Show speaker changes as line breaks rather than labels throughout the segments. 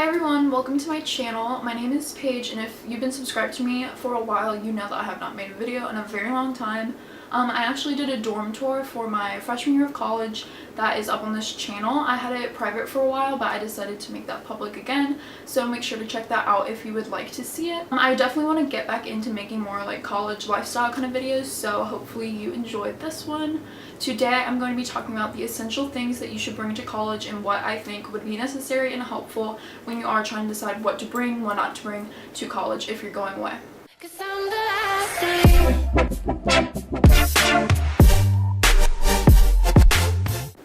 Hi everyone, welcome to my channel. My name is Paige, and if you've been subscribed to me for a while, you know that I have not made a video in a very long time. I actually did a dorm tour for my freshman year of college that is up on this channel. I had it private for a while, but I decided to make that public again, so make sure to check that out if you would like to see it. I definitely want to get back into making more like college lifestyle kind of videos, so hopefully you enjoyed this one. Today I'm going to be talking about the essential things that you should bring to college and what I think would be necessary and helpful when you are trying to decide what to bring, what not to bring to college if you're going away.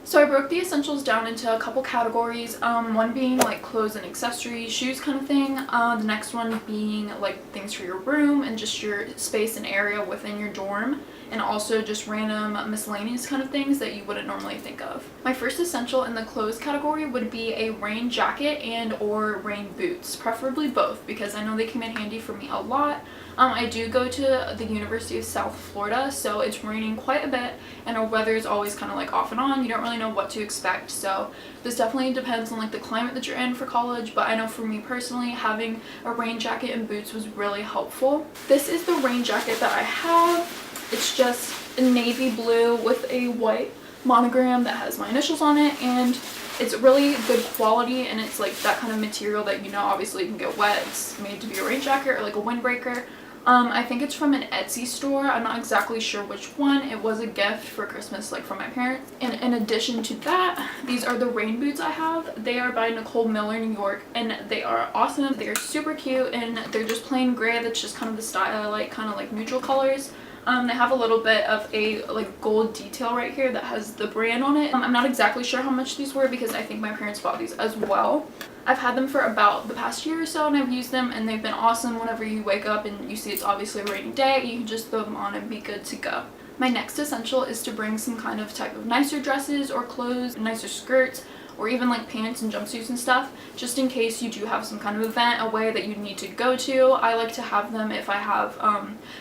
So I broke the essentials down into a couple categories, one being like clothes and accessories, shoes kind of thing, the next one being like things for your room and just your space and area within your dorm, and also just random miscellaneous kind of things that you wouldn't normally think of. My first essential in the clothes category would be a rain jacket and or rain boots, preferably both because I know they come in handy for me a lot. I do go to the University of South Florida, so it's raining quite a bit and our weather is always kind of like off and on. You don't really know what to expect, so this definitely depends on like the climate that you're in for college, but I know for me personally, having a rain jacket and boots was really helpful. This is the rain jacket that I have. It's just a navy blue with a white monogram that has my initials on it, and it's really good quality, and it's like that kind of material that you know obviously can get wet. It's made to be a rain jacket or like a windbreaker. I think it's from an Etsy store. I'm not exactly sure which one. It was a gift for Christmas, like from my parents. And in addition to that, these are the rain boots I have. They are by Nicole Miller, New York, and they are awesome. They are super cute, and they're just plain gray. That's just kind of the style I like, kind of like neutral colors. They have a little bit of a like gold detail right here that has the brand on it. I'm not exactly sure how much these were because I think my parents bought these as well. I've had them for about the past year or so, and I've used them and they've been awesome. Whenever you wake up and you see it's obviously a rainy day, you can just throw them on and be good to go. My next essential is to bring some kind of type of nicer dresses or clothes, nicer skirts, or even like pants and jumpsuits and stuff, just in case you do have some kind of event away that you need to go to. I like to have them if I have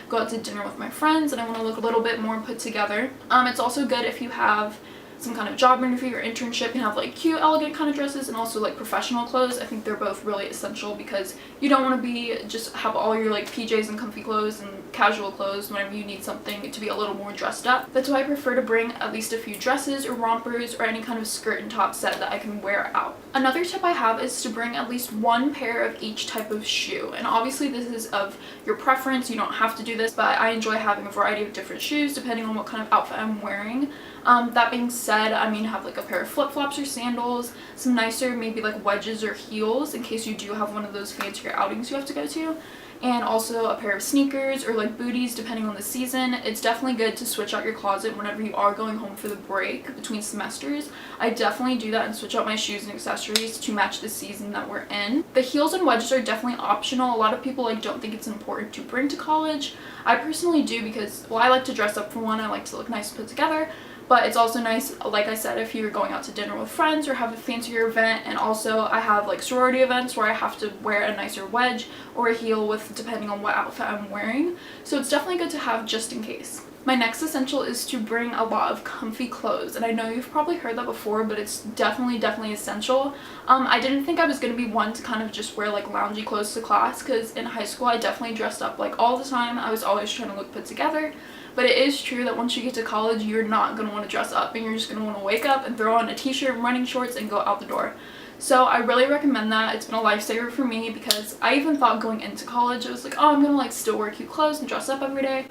go out to dinner with my friends and I want to look a little bit more put together. It's also good if you have some kind of job interview or internship and have like cute, elegant kind of dresses, and also like professional clothes. I think they're both really essential because you don't want to be just have all your like PJs and comfy clothes and casual clothes whenever you need something to be a little more dressed up. That's why I prefer to bring at least a few dresses or rompers or any kind of skirt and top set that I can wear out. Another tip I have is to bring at least one pair of each type of shoe, and obviously this is of your preference. You don't have to do this, but I enjoy having a variety of different shoes depending on what kind of outfit I'm wearing. That being said, I mean, have like a pair of flip-flops or sandals, some nicer maybe like wedges or heels in case you do have one of those fancier outings you have to go to, and also a pair of sneakers or like booties depending on the season. It's definitely good to switch out your closet whenever you are going home for the break between semesters. I definitely do that and switch out my shoes and accessories to match the season that we're in. The heels and wedges are definitely optional. A lot of people like don't think it's important to bring to college. I personally do because, well, I like to dress up for one. I like to look nice and put together. But it's also nice, like I said, if you're going out to dinner with friends or have a fancier event. And also I have like sorority events where I have to wear a nicer wedge or a heel with depending on what outfit I'm wearing. So it's definitely good to have just in case. My next essential is to bring a lot of comfy clothes, and I know you've probably heard that before, but it's definitely essential. I didn't think I was going to be one to kind of just wear like loungy clothes to class, because in high school I definitely dressed up like all the time. I was always trying to look put together. But it is true that once you get to college, you're not going to want to dress up, and you're just going to want to wake up and throw on a t-shirt and running shorts and go out the door. So I really recommend that. It's been a lifesaver for me because I even thought going into college, I was like, oh, I'm going to like still wear cute clothes and dress up every day.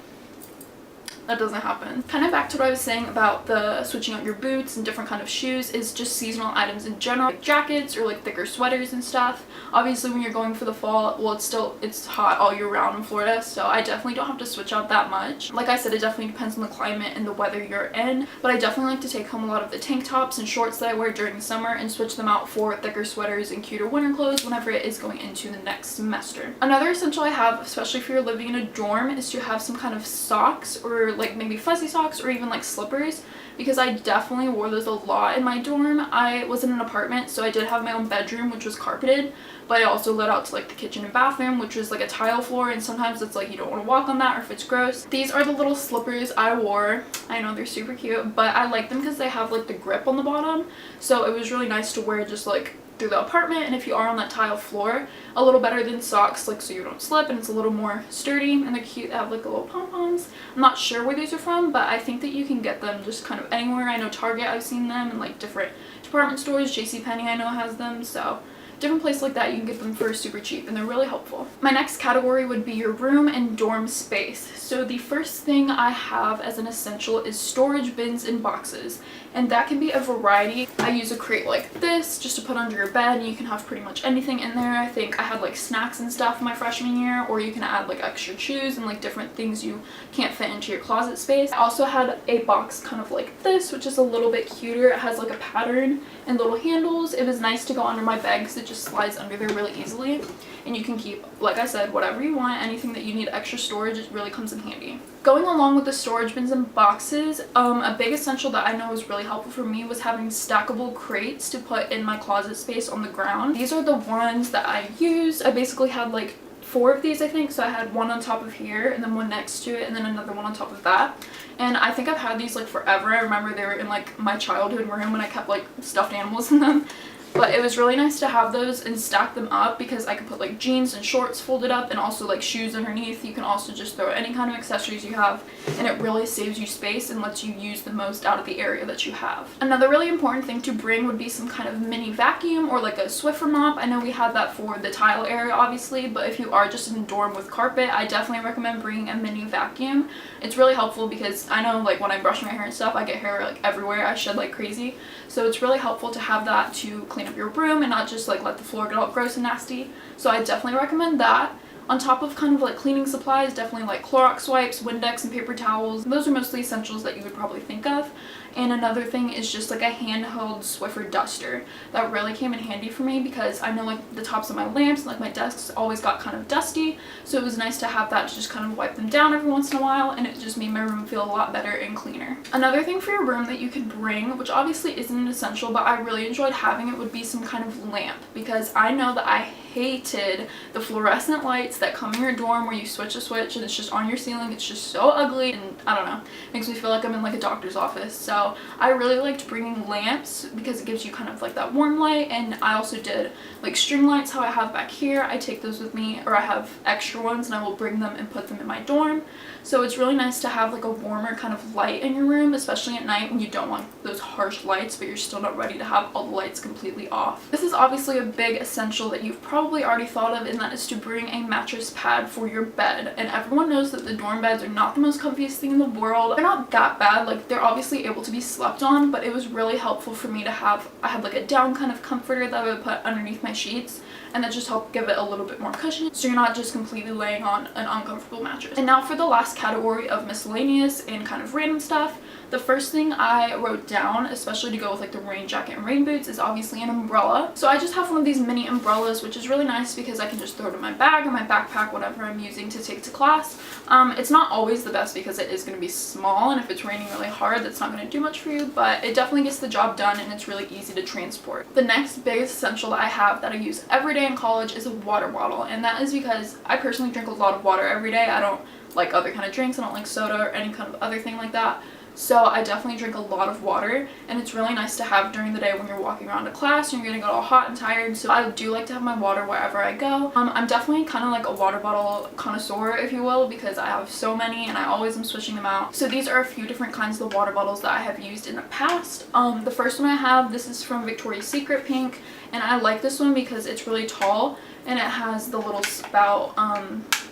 That doesn't happen. Kind of back to what I was saying about the switching out your boots and different kind of shoes is just seasonal items in general, like jackets or like thicker sweaters and stuff. Obviously when you're going for the fall, well, it's hot all year round in Florida, so I definitely don't have to switch out that much. Like I said, it definitely depends on the climate and the weather you're in, but I definitely like to take home a lot of the tank tops and shorts that I wear during the summer and switch them out for thicker sweaters and cuter winter clothes whenever it is going into the next semester. Another essential I have, especially if you're living in a dorm, is to have some kind of socks or like maybe fuzzy socks or even like slippers, because I definitely wore those a lot in my dorm. I was in an apartment, so I did have my own bedroom, which was carpeted, but I also led out to like the kitchen and bathroom, which was like a tile floor, and sometimes it's like you don't want to walk on that or if it's gross. These are the little slippers I wore. I know they're super cute, but I like them because they have like the grip on the bottom, so it was really nice to wear just like through the apartment, and if you are on that tile floor, a little better than socks, like so you don't slip, and it's a little more sturdy, and they're cute. They have like little pom-poms. I'm not sure where these are from, but I think that you can get them just kind of anywhere. I know Target, I've seen them, and like different department stores. JCPenney I know has them, so different place like that you can get them for super cheap, and they're really helpful. My next category would be your room and dorm space. So the first thing I have as an essential is storage bins and boxes, and that can be a variety. I use a crate like this just to put under your bed, and you can have pretty much anything in there. I think I had like snacks and stuff my freshman year, or you can add like extra shoes and like different things you can't fit into your closet space. I also had a box kind of like this, which is a little bit cuter. It has like a pattern and little handles. It was nice to go under my bed because it just slides under there really easily, and you can keep, like I said, whatever you want. Anything that you need extra storage, it really comes in handy. Going along with the storage bins and boxes, a big essential that I know was really helpful for me was having stackable crates to put in my closet space on the ground. These are the ones that I use. I basically had like 4 of these, I think. So I had one on top of here, and then one next to it, and then another one on top of that. And I think I've had these like forever. I remember they were in like my childhood room when I kept like stuffed animals in them. But it was really nice to have those and stack them up because I could put like jeans and shorts folded up, and also like shoes underneath. You can also just throw any kind of accessories you have, and it really saves you space and lets you use the most out of the area that you have. Another really important thing to bring would be some kind of mini vacuum or like a Swiffer mop. I know we had that for the tile area obviously, but if you are just in a dorm with carpet, I definitely recommend bringing a mini vacuum. It's really helpful because I know like when I brush my hair and stuff, I get hair like everywhere. I shed like crazy. So it's really helpful to have that to clean up your room and not just like let the floor get all gross and nasty. So I definitely recommend that. On top of kind of like cleaning supplies, definitely like Clorox wipes, Windex, and paper towels. Those are mostly essentials that you would probably think of. And another thing is just like a handheld Swiffer duster. That really came in handy for me because I know like the tops of my lamps and like my desks always got kind of dusty. So it was nice to have that to just kind of wipe them down every once in a while, and it just made my room feel a lot better and cleaner. Another thing for your room that you could bring, which obviously isn't an essential, but I really enjoyed having it, would be some kind of lamp, because I know that I hated the fluorescent lights that come in your dorm where you switch a switch and it's just on your ceiling. It's just so ugly, and I don't know, it makes me feel like I'm in like a doctor's office. So I really liked bringing lamps because it gives you kind of like that warm light. And I also did like string lights, how I have back here. I take those with me, or I have extra ones and I will bring them and put them in my dorm. So it's really nice to have like a warmer kind of light in your room, especially at night when you don't want those harsh lights but you're still not ready to have all the lights completely off. This is obviously a big essential that you've probably already thought of, and that is to bring a mattress pad for your bed. And everyone knows that the dorm beds are not the most comfiest thing in the world. They're not that bad, like they're obviously able to be slept on, but it was really helpful for me to have, I had like a down kind of comforter that I would put underneath my sheets, and that just helped give it a little bit more cushion so you're not just completely laying on an uncomfortable mattress. And now for the last category of miscellaneous and kind of random stuff. The first thing I wrote down, especially to go with like the rain jacket and rain boots, is obviously an umbrella. So I just have one of these mini umbrellas, which is really nice because I can just throw it in my bag or my backpack, whatever I'm using to take to class. It's not always the best because it is going to be small, and if it's raining really hard, that's not going to do much for you, but it definitely gets the job done and it's really easy to transport. The next biggest essential that I have that I use every day in college is a water bottle, and that is because I personally drink a lot of water every day. I don't like other kind of drinks. I don't like soda or any kind of other thing like that. So I definitely drink a lot of water, and it's really nice to have during the day when you're walking around to class and you're gonna get all hot and tired. So I do like to have my water wherever I go. I'm definitely kind of like a water bottle connoisseur, if you will, because I have so many and I always am switching them out. So these are a few different kinds of water bottles that I have used in the past. The first one I have, this is from Victoria's Secret Pink, and I like this one because it's really tall and it has the little spout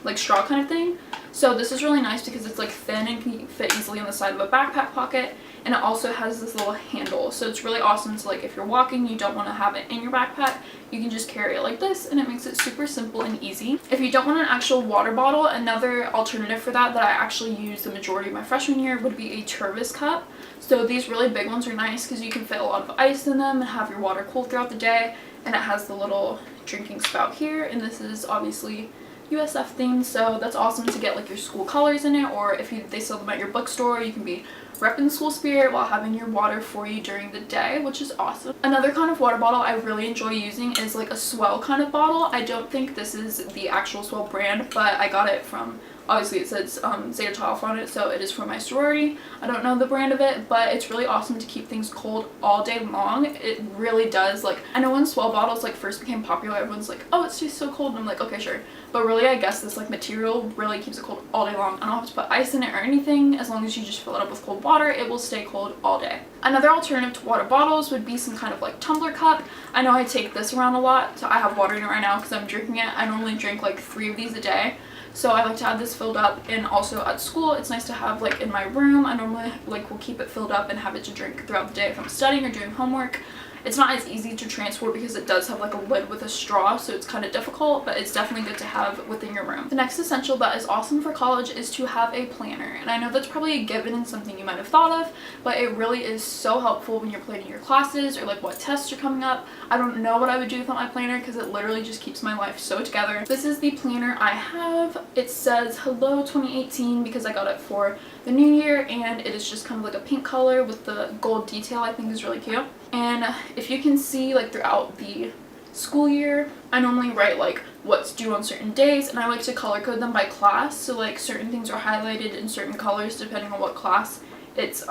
like straw kind of thing. So this is really nice because it's like thin and can fit easily on the side of a backpack pocket, and it also has this little handle. So it's really awesome to, like, if you're walking, you don't want to have it in your backpack, you can just carry it like this, and it makes it super simple and easy. If you don't want an actual water bottle, another alternative for that I actually used the majority of my freshman year would be a Tervis cup. So these really big ones are nice because you can fit a lot of ice in them and have your water cool throughout the day, and it has the little drinking spout here, and this is obviously USF themed, so that's awesome to get like your school colors in it, or if they sell them at your bookstore, you can be repping school spirit while having your water for you during the day, which is awesome. Another kind of water bottle I really enjoy using is like a Swell kind of bottle. I don't think this is the actual Swell brand, but I got it from Obviously it says Zeta Tau Alpha on it, so it is from my sorority. I don't know the brand of it, but it's really awesome to keep things cold all day long. It really does. Like, I know when Swell bottles like first became popular, everyone's like, oh, it's just so cold, and I'm like, okay, sure. But really, I guess this like material really keeps it cold all day long. I don't have to put ice in it or anything. As long as you just fill it up with cold water, it will stay cold all day. Another alternative to water bottles would be some kind of like tumbler cup. I know I take this around a lot, so I have water in it right now because I'm drinking it. I normally drink like 3 of these a day. So I like to have this filled up, and also at school it's nice to have like in my room. I normally like will keep it filled up and have it to drink throughout the day if I'm studying or doing homework. It's not as easy to transport because it does have like a lid with a straw, so it's kind of difficult, but it's definitely good to have within your room. The next essential that is awesome for college is to have a planner, and I know that's probably a given and something you might have thought of, but it really is so helpful when you're planning your classes or like what tests are coming up. I don't know what I would do without my planner because it literally just keeps my life so together. This is the planner I have. It says Hello 2018 because I got it for the new year, and it is just kind of like a pink color with the gold detail. I think is really cute. And if you can see, like throughout the school year, I normally write like what's due on certain days, and I like to color code them by class, so like certain things are highlighted in certain colors depending on what class it's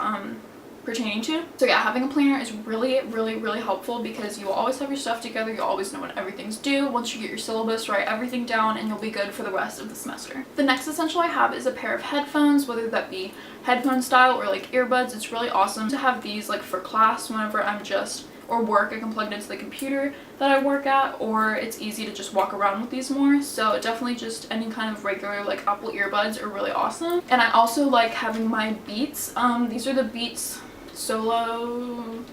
pertaining to. So yeah, having a planner is really helpful because you will always have your stuff together. You'll always know when everything's due. Once you get your syllabus, write everything down, and you'll be good for the rest of the semester. The next essential I have is a pair of headphones, whether that be headphone style or like earbuds. It's really awesome to have these like for class whenever I'm just or work. I can plug it into the computer that I work at, or it's easy to just walk around with these more. So definitely just any kind of regular like Apple earbuds are really awesome. And I also like having my Beats. These are the Beats Solo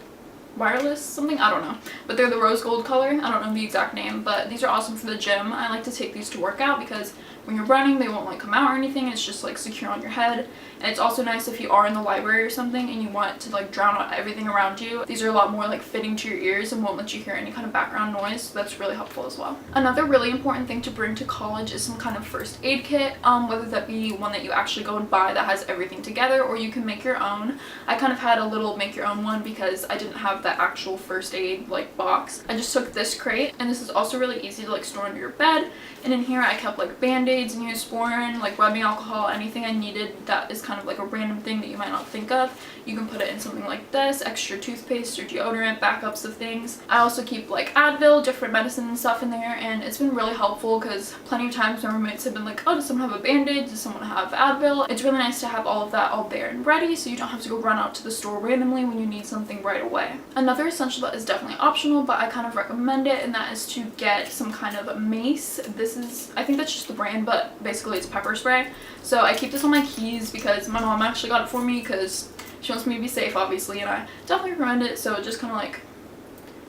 wireless something, I don't know, but they're the rose gold color. I don't know the exact name, but these are awesome for the gym. I like to take these to work out because when you're running they won't like come out or anything. It's just like secure on your head. And it's also nice if you are in the library or something and you want to like drown out everything around you. These are a lot more like fitting to your ears and won't let you hear any kind of background noise, so that's really helpful as well. Another really important thing to bring to college is some kind of first aid kit, whether that be one that you actually go and buy that has everything together, or you can make your own. I kind of had a little make your own one because I didn't have the actual first aid like box. I just took this crate, and this is also really easy to like store under your bed. And in here I kept like band-aids, Neosporin, like rubbing alcohol, anything I needed that is kind of like a random thing that you might not think of. You can put it in something like this, extra toothpaste or deodorant, backups of things. I also keep like Advil, different medicine and stuff in there, and it's been really helpful because plenty of times my roommates have been like, oh, does someone have a band-aid? Does someone have Advil? It's really nice to have all of that all there and ready, so you don't have to go run out to the store randomly when you need something right away. Another essential that is definitely optional, but I kind of recommend it, and that is to get some kind of mace. This is, I think that's just the brand, but basically it's pepper spray. So I keep this on my keys because my mom actually got it for me because she wants me to be safe, obviously, and I definitely recommend it. So it just kind of like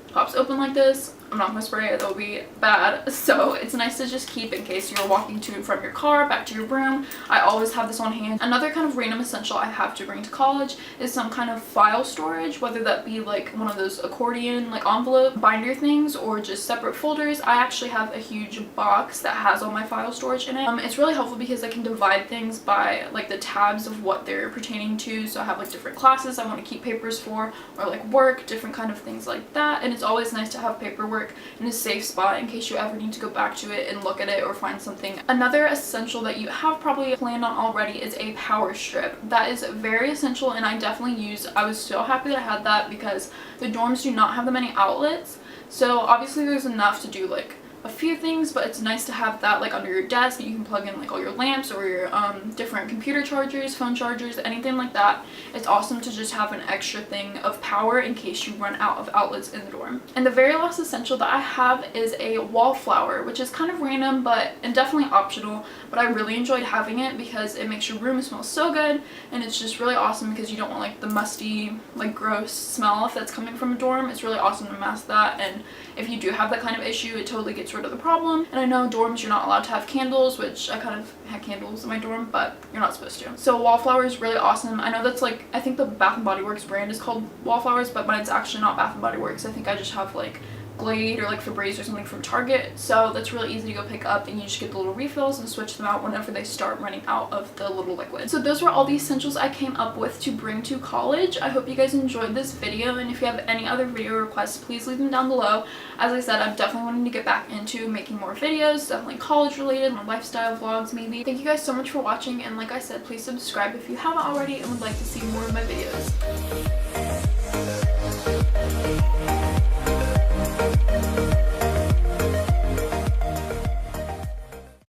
pops open like this. I'm not gonna spray it, that would be bad. So it's nice to just keep in case you're walking to and from your car, back to your room. I always have this on hand. Another kind of random essential I have to bring to college is some kind of file storage, whether that be like one of those accordion like envelope binder things or just separate folders. I actually have a huge box that has all my file storage in it. It's really helpful because I can divide things by like the tabs of what they're pertaining to. So I have like different classes I want to keep papers for, or like work, different kind of things like that. And it's always nice to have paperwork in a safe spot in case you ever need to go back to it and look at it or find something. Another essential that you have probably planned on already is a power strip. That is very essential, and I definitely use. I was so happy that I had that because the dorms do not have that many outlets, so obviously there's enough to do like a few things, but it's nice to have that like under your desk. You can plug in like all your lamps or your different computer chargers, phone chargers, anything like that. It's awesome to just have an extra thing of power in case you run out of outlets in the dorm. And the very last essential that I have is a wallflower, which is kind of random but and definitely optional, but I really enjoyed having it because it makes your room smell so good, and it's just really awesome because you don't want like the musty, like gross smell if that's coming from a dorm. It's really awesome to mask that, and if you do have that kind of issue, it totally gets rid of the problem. And I know dorms you're not allowed to have candles, which I kind of had candles in my dorm, but you're not supposed to. So wallflower is really awesome. I know that's like, I think the Bath and Body Works brand is called Wallflowers, but mine's actually not Bath and Body Works. I think I just have like Glade or like Febreze or something from Target, so that's really easy to go pick up, and you just get the little refills and switch them out whenever they start running out of the little liquid. So those were all the essentials I came up with to bring to college. I hope you guys enjoyed this video, and if you have any other video requests, please leave them down below. As I said, I'm definitely wanting to get back into making more videos, definitely college related, more lifestyle vlogs maybe. Thank you guys so much for watching, and like I said, please subscribe if you haven't already and would like to see more of my videos.